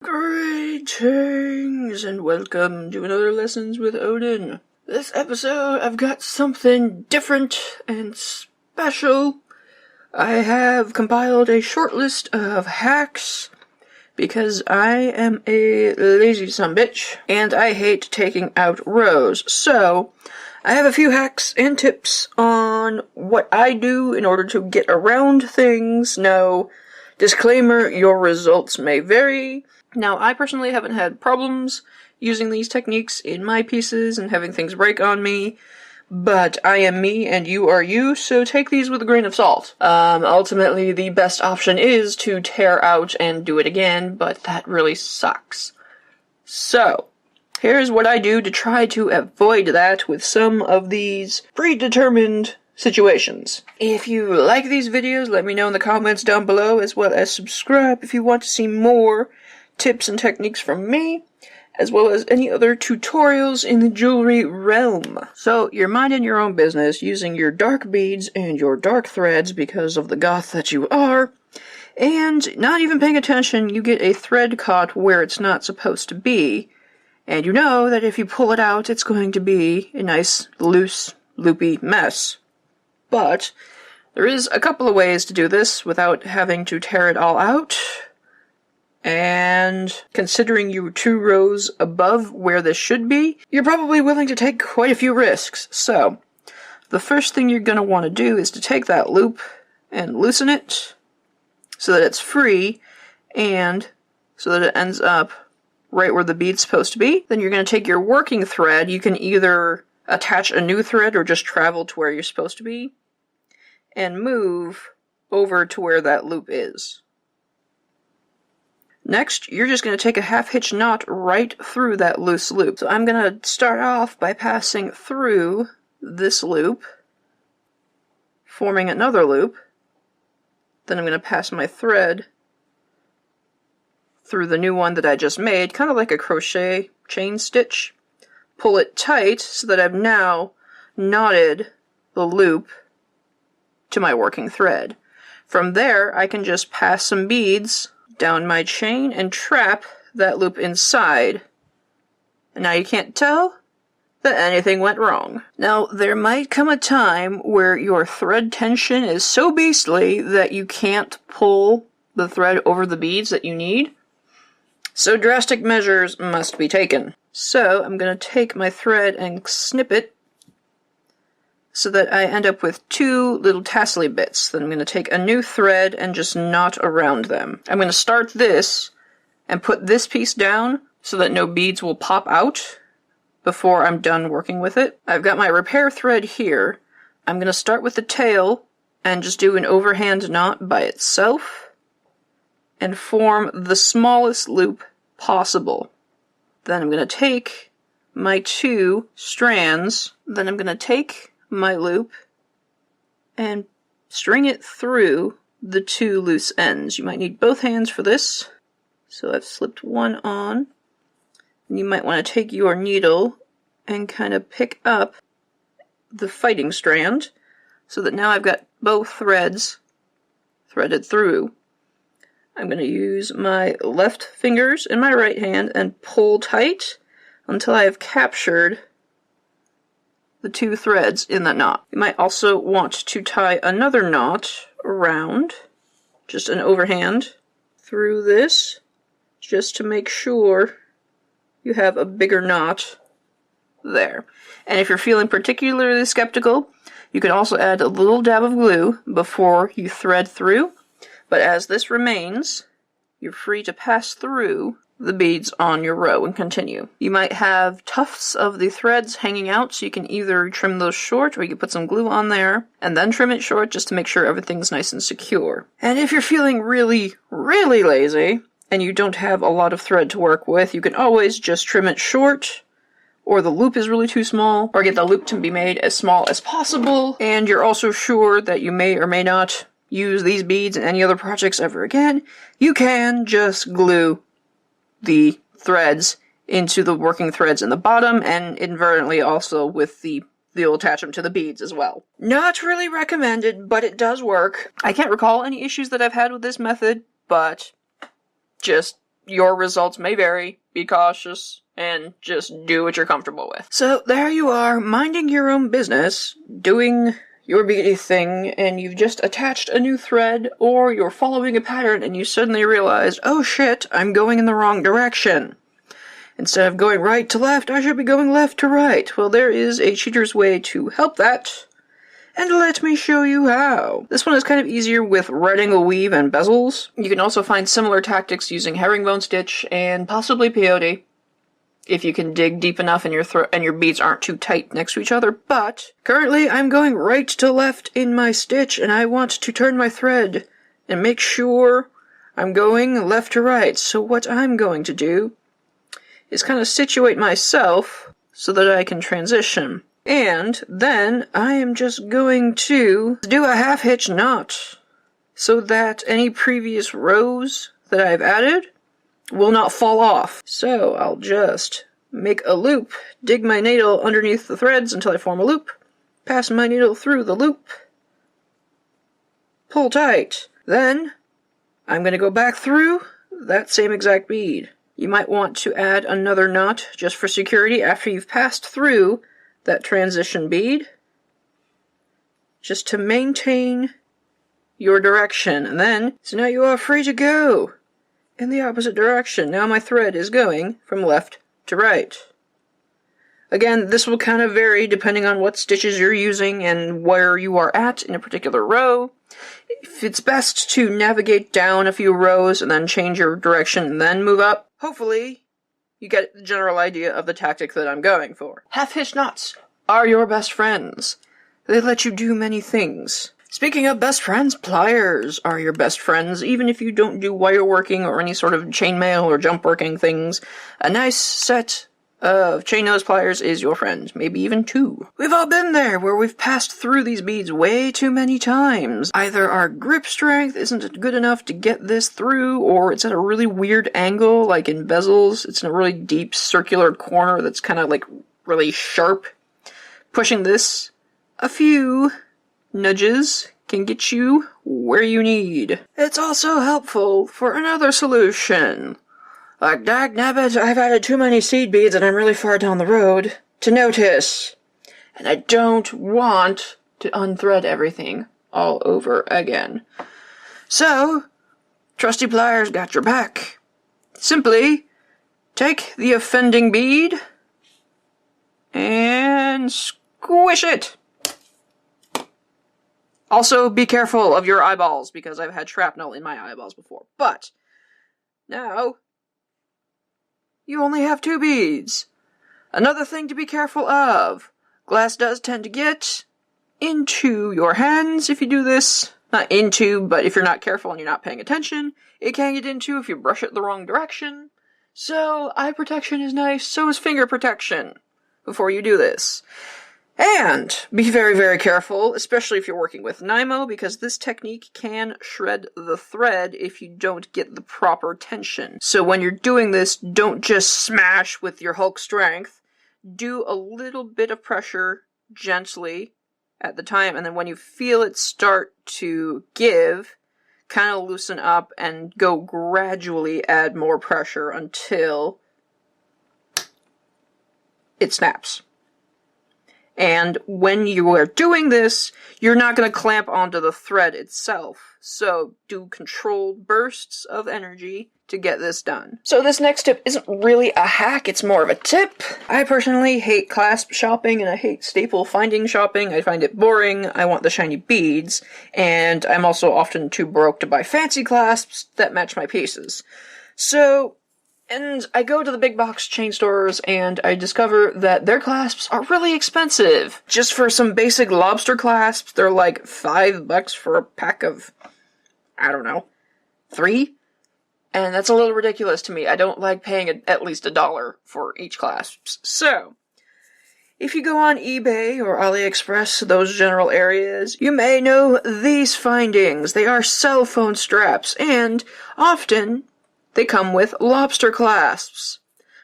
Greetings and welcome to another Lessons with Odin. This episode I've got something different and special. I have compiled a short list of hacks because I am a lazy sumbitch and I hate taking out rows. So I have a few hacks and tips on what I do in order to get around things. Now, disclaimer, your results may vary. Now, I personally haven't had problems using these techniques in my pieces and having things break on me, but I am me and you are you, so take these with a grain of salt. Ultimately, the best option is to tear out and do it again, but that really sucks. So, here's what I do to try to avoid that with some of these predetermined situations. If you like these videos, let me know in the comments down below, as well as subscribe if you want to see more tips and techniques from me, as well as any other tutorials in the jewelry realm. So, you're minding your own business, using your dark beads and your dark threads because of the goth that you are, and not even paying attention, you get a thread caught where it's not supposed to be, and you know that if you pull it out, it's going to be a nice, loose, loopy mess. But there is a couple of ways to do this without having to tear it all out. And considering you were 2 rows above where this should be, you're probably willing to take quite a few risks. So, the first thing you're going to want to do is to take that loop and loosen it so that it's free and so that it ends up right where the bead's supposed to be. Then you're going to take your working thread. You can either attach a new thread or just travel to where you're supposed to be and move over to where that loop is. Next, you're just going to take a half-hitch knot right through that loose loop. So I'm going to start off by passing through this loop, forming another loop. Then I'm going to pass my thread through the new one that I just made, kind of like a crochet chain stitch. Pull it tight so that I've now knotted the loop to my working thread. From there, I can just pass some beads down my chain and trap that loop inside. And now you can't tell that anything went wrong. Now, there might come a time where your thread tension is so beastly that you can't pull the thread over the beads that you need. So drastic measures must be taken. So I'm going to take my thread and snip it so that I end up with 2 little tassely bits. Then I'm going to take a new thread and just knot around them. I'm going to start this and put this piece down so that no beads will pop out before I'm done working with it. I've got my repair thread here. I'm going to start with the tail and just do an overhand knot by itself and form the smallest loop possible. Then I'm going to take my 2 strands. Then I'm going to take my loop and string it through the 2 loose ends. You might need both hands for this. So I've slipped one on. And you might want to take your needle and kind of pick up the fighting strand so that now I've got both threads threaded through. I'm going to use my left fingers and my right hand and pull tight until I have captured the 2 threads in that knot. You might also want to tie another knot around, just an overhand, through this, just to make sure you have a bigger knot there. And if you're feeling particularly skeptical, you can also add a little dab of glue before you thread through, but as this remains, you're free to pass through the beads on your row and continue. You might have tufts of the threads hanging out, so you can either trim those short or you can put some glue on there and then trim it short just to make sure everything's nice and secure. And if you're feeling really, really lazy and you don't have a lot of thread to work with, you can always just trim it short, or the loop is really too small, or get the loop to be made as small as possible, and you're also sure that you may or may not use these beads in any other projects ever again, you can just glue the threads into the working threads in the bottom, and inadvertently also with you'll attach them to the beads as well. Not really recommended, but it does work. I can't recall any issues that I've had with this method, but just your results may vary. Be cautious and just do what you're comfortable with. So there you are, minding your own business, doing your beady thing, and you've just attached a new thread, or you're following a pattern and you suddenly realize, oh shit, I'm going in the wrong direction. Instead of going right to left, I should be going left to right. Well, there is a cheater's way to help that, and let me show you how. This one is kind of easier with retting a weave and bezels. You can also find similar tactics using herringbone stitch and possibly peyote, if you can dig deep enough and your beads aren't too tight next to each other. But currently I'm going right to left in my stitch, and I want to turn my thread and make sure I'm going left to right. So what I'm going to do is kind of situate myself so that I can transition. And then I am just going to do a half hitch knot so that any previous rows that I've added will not fall off. So I'll just make a loop, dig my needle underneath the threads until I form a loop, pass my needle through the loop, pull tight. Then I'm going to go back through that same exact bead. You might want to add another knot just for security after you've passed through that transition bead, just to maintain your direction. And then, so now you are free to go in the opposite direction. Now my thread is going from left to right. Again, this will kind of vary depending on what stitches you're using and where you are at in a particular row. If it's best to navigate down a few rows and then change your direction and then move up, hopefully you get the general idea of the tactic that I'm going for. Half-hitch knots are your best friends. They let you do many things. Speaking of best friends, pliers are your best friends, even if you don't do wire working or any sort of chainmail or jump working things. A nice set of chain nose pliers is your friend, maybe even two. We've all been there, where we've passed through these beads way too many times. Either our grip strength isn't good enough to get this through, or it's at a really weird angle, like in bezels. It's in a really deep circular corner that's kind of like really sharp. Pushing this a few nudges can get you where you need. It's also helpful for another solution. Like, dagnabbit, I've added too many seed beads and I'm really far down the road to notice. And I don't want to unthread everything all over again. So, trusty pliers got your back. Simply take the offending bead and squish it. Also, be careful of your eyeballs, because I've had shrapnel in my eyeballs before. But now you only have 2 beads. Another thing to be careful of. Glass does tend to get into your hands if you do this. Not into, but if you're not careful and you're not paying attention, it can get into if you brush it the wrong direction. So, eye protection is nice, so is finger protection before you do this. And be very, very careful, especially if you're working with Nymo, because this technique can shred the thread if you don't get the proper tension. So when you're doing this, don't just smash with your Hulk strength. Do a little bit of pressure gently at the time, and then when you feel it start to give, kind of loosen up and go gradually add more pressure until it snaps. And when you are doing this, you're not going to clamp onto the thread itself. So do controlled bursts of energy to get this done. So this next tip isn't really a hack, it's more of a tip. I personally hate clasp shopping and I hate staple finding shopping. I find it boring, I want the shiny beads, and I'm also often too broke to buy fancy clasps that match my pieces. And I go to the big box chain stores and I discover that their clasps are really expensive. Just for some basic lobster clasps, they're like $5 for a pack of, I don't know, 3? And that's a little ridiculous to me. I don't like paying at least $1 for each clasps. So, if you go on eBay or AliExpress, those general areas, you may know these findings. They are cell phone straps, and often they come with lobster clasps.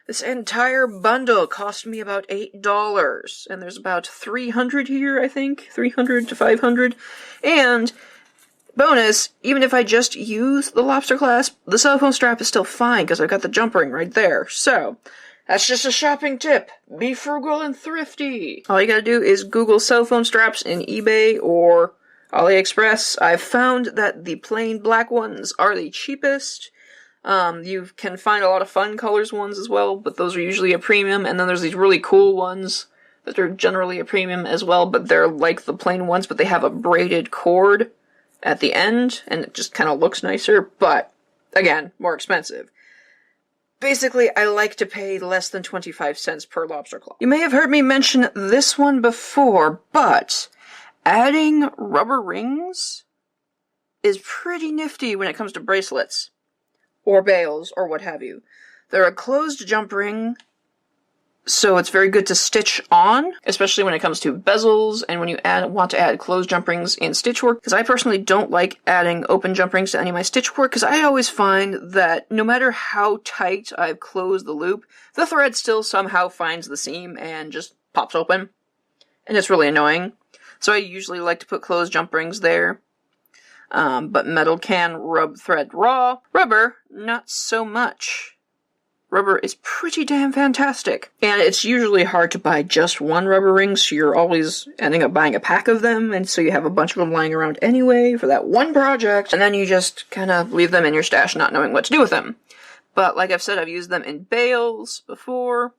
This entire bundle cost me about $8, and there's about 300 here, I think, 300 to 500, and Bonus, even if I just use the lobster clasp, the cell phone strap is still fine because I've got the jump ring right there. So, that's just a shopping tip. Be frugal and thrifty. All you gotta do is Google cell phone straps in eBay or AliExpress. I've found that the plain black ones are the cheapest. You can find a lot of fun colors ones as well, but those are usually a premium. And then there's these really cool ones that are generally a premium as well, but they're like the plain ones, but they have a braided cord at the end, and it just kind of looks nicer, but, again, more expensive. Basically, I like to pay less than 25 cents per lobster claw. You may have heard me mention this one before, but adding rubber rings is pretty nifty when it comes to bracelets, or bails, or what have you. They're a closed jump ring, so it's very good to stitch on, especially when it comes to bezels and when you want to add closed jump rings in stitch work, because I personally don't like adding open jump rings to any of my stitch work, because I always find that no matter how tight I've closed the loop, the thread still somehow finds the seam and just pops open, and it's really annoying. So I usually like to put closed jump rings there, but metal can rub thread raw. Rubber, not so much. Rubber is pretty damn fantastic. And it's usually hard to buy just one rubber ring, so you're always ending up buying a pack of them, and so you have a bunch of them lying around anyway for that one project, and then you just kind of leave them in your stash not knowing what to do with them. But like I've said, I've used them in bails before.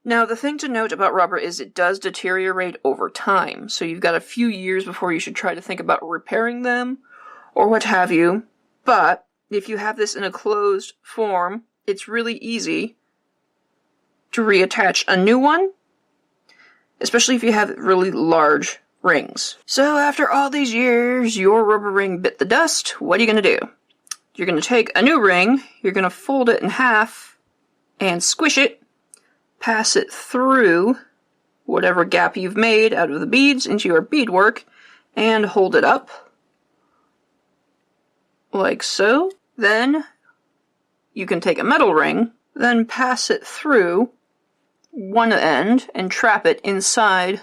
Now, the thing to note about rubber is it does deteriorate over time, so you've got a few years before you should try to think about repairing them, or what have you. But if you have this in a closed form, it's really easy to reattach a new one, especially if you have really large rings. So after all these years, your rubber ring bit the dust. What are you going to do? You're going to take a new ring, you're going to fold it in half and squish it, pass it through whatever gap you've made out of the beads into your beadwork, and hold it up like so. Then you can take a metal ring, then pass it through one end and trap it inside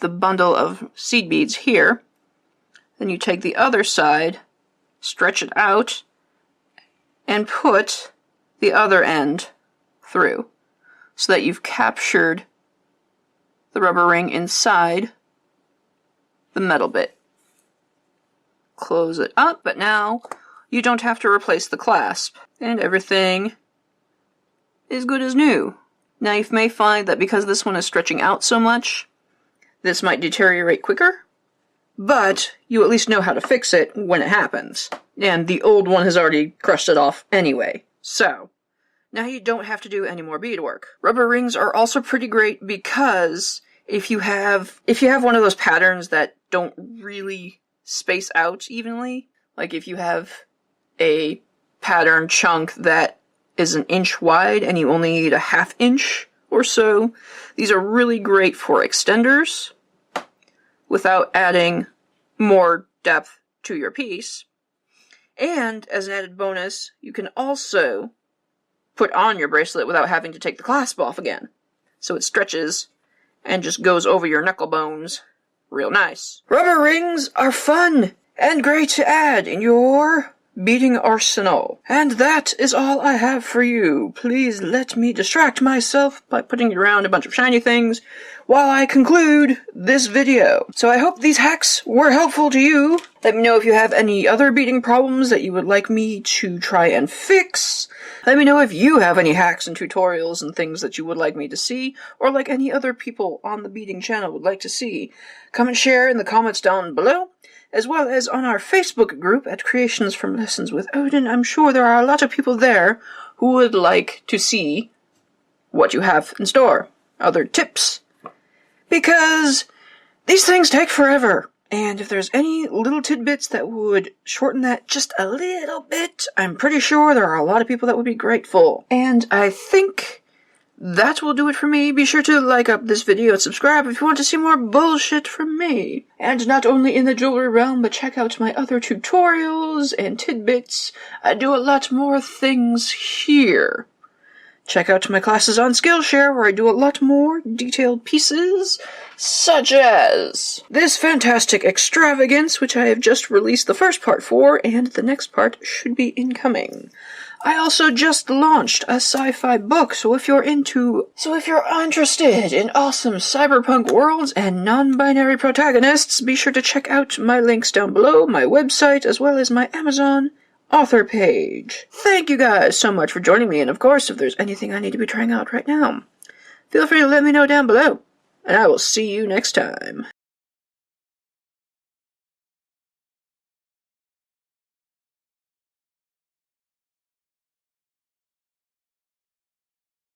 the bundle of seed beads here. Then you take the other side, stretch it out, and put the other end through so that you've captured the rubber ring inside the metal bit. Close it up, but now you don't have to replace the clasp, and everything is good as new. Now you may find that because this one is stretching out so much, this might deteriorate quicker, but you at least know how to fix it when it happens. And the old one has already crushed it off anyway. So, now you don't have to do any more beadwork. Rubber rings are also pretty great because if you have one of those patterns that don't really space out evenly, like if you have a pattern chunk that is an inch wide and you only need a ½ inch or so, these are really great for extenders without adding more depth to your piece. And as an added bonus, you can also put on your bracelet without having to take the clasp off again. So it stretches and just goes over your knuckle bones real nice. Rubber rings are fun and great to add in your beading arsenal. And that is all I have for you. Please let me distract myself by putting around a bunch of shiny things while I conclude this video. So I hope these hacks were helpful to you. Let me know if you have any other beading problems that you would like me to try and fix. Let me know if you have any hacks and tutorials and things that you would like me to see, or like any other people on the beading channel would like to see. Come and share in the comments down below, as well as on our Facebook group at Creations from Lessons with Odin. I'm sure there are a lot of people there who would like to see what you have in store. Other tips. Because these things take forever. And if there's any little tidbits that would shorten that just a little bit, I'm pretty sure there are a lot of people that would be grateful. And I think that will do it for me. Be sure to like up this video and subscribe if you want to see more bullshit from me. And not only in the jewelry realm, but check out my other tutorials and tidbits. I do a lot more things here. Check out my classes on Skillshare, where I do a lot more detailed pieces, such as this fantastic extravagance, which I have just released the first part for, and the next part should be incoming. I also just launched a sci-fi book, so if you're interested in awesome cyberpunk worlds and non-binary protagonists, be sure to check out my links down below, my website, as well as my Amazon author page. Thank you guys so much for joining me, and of course, if there's anything I need to be trying out right now, feel free to let me know down below, and I will see you next time.